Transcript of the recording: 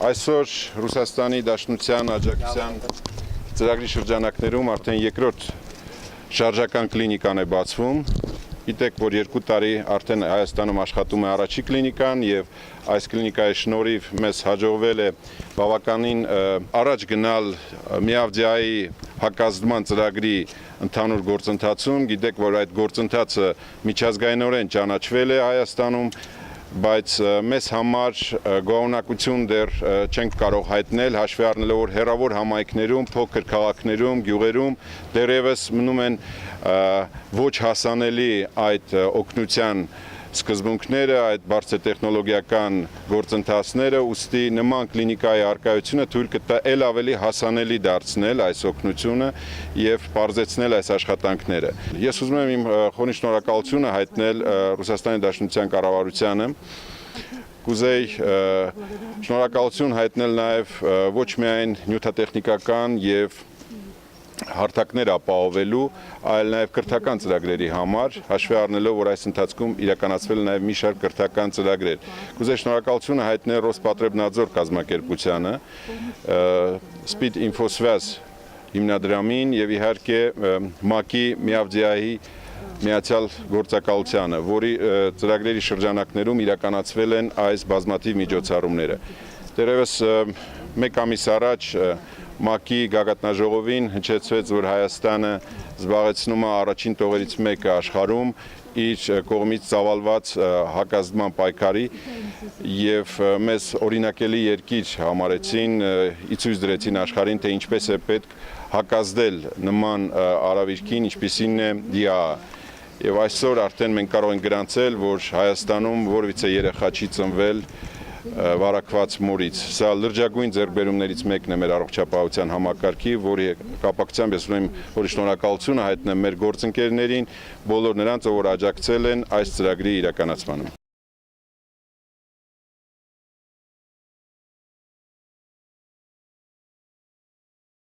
Այսօր Ռուսաստանի Դաշնության աջակցության ծրագրի շրջանակներում արդեն երկրորդ շարժական կլինիկան է բացվում։ Գիտեք, որ 2 տարի արդեն Հայաստանում աշխատում է առաջի կլինիկան եւ այս կլինիկայի շնորհիվ մեզ հաջողվել է բավականին առաջ գնալ Միավդիայի հակազդման ծրագրի ընդհանուր գործընթացում։ Գիտեք, որ այդ գործընթացը միջազգայինորեն ճանաչվել է Հայաստանում, բայց մեզ համար գոհունակություն դեռ չենք կարող հայտնել, հաշվի առնելով, որ հեռավոր համայնքներում, փոքր քաղաքներում, գյուղերում դեռևս մնում են ոչ հասանելի այդ օգնության սկզբունքները, այդ բարձր տեխնոլոգիական գործընթացները, ուստի նման կլինիկայի առկայությունը թույլ կտա ել ավելի հասանելի դարձնել այս օգնությունը եւ բարձրացնել այս աշխատանքները։ Ես ուզում եմ իմ խորին շնորհակալությունը հայտնել Ռուսաստանի Դաշնության կառավարությանը։ Կուզեի շնորհակալություն հայտնել նաեւ ոչ միայն նյութատեխնիկական եւ հարթակներ ապահովելու, այլ նաև կրթական ծրագրերի համար, հաշվի առնելով, որ այս ընթացքում իրականացվել է նաև մի շարք կրթական ծրագրեր։ Կուզեի շնորհակալությունը հայտնել Ռոսպատրեբնadzor կազմակերպությանը, Speed Infosvaz հիմնադրամին եւ իհարկե ՄԱԿ-ի Միավդիայի միացյալ գործակալությանը, որի ծրագրերի շրջանակներում իրականացվել են այս բազմաթիվ միջոցառումները։ Դեռևս 1 ամիս առաջ ՄԱԿ-ի գագաթնաժողովին հնչեցվեց, որ Հայաստանը զբաղեցնում է առաջին տողերից մեկը աշխարհում իր կողմից ծավալված հակազդման պայքարի եւ մեզ օրինակելի երկիր համարեցին, ցույց դրեցին աշխարհին, թե ինչպես է պետք հակազդել նման արավիրքին, ինչպիսին է ԴԻԱ-ը։ Եվ այսօր արդեն մենք կարող ենք գրանցել, որ Հայաստանում որևիցե երեխա չի ծնվել վարակված մորից։ Սա լրջագույն ձեռքբերումներից մեկն է մեր առողջապահության համակարգի, որի կապակցությամբ ես ուզում եմ որ շնորհակալությունը հայտնեմ մեր գործընկերներին, բոլոր նրանց, որ աջակցել են այս ծրագրի իրականացմանը։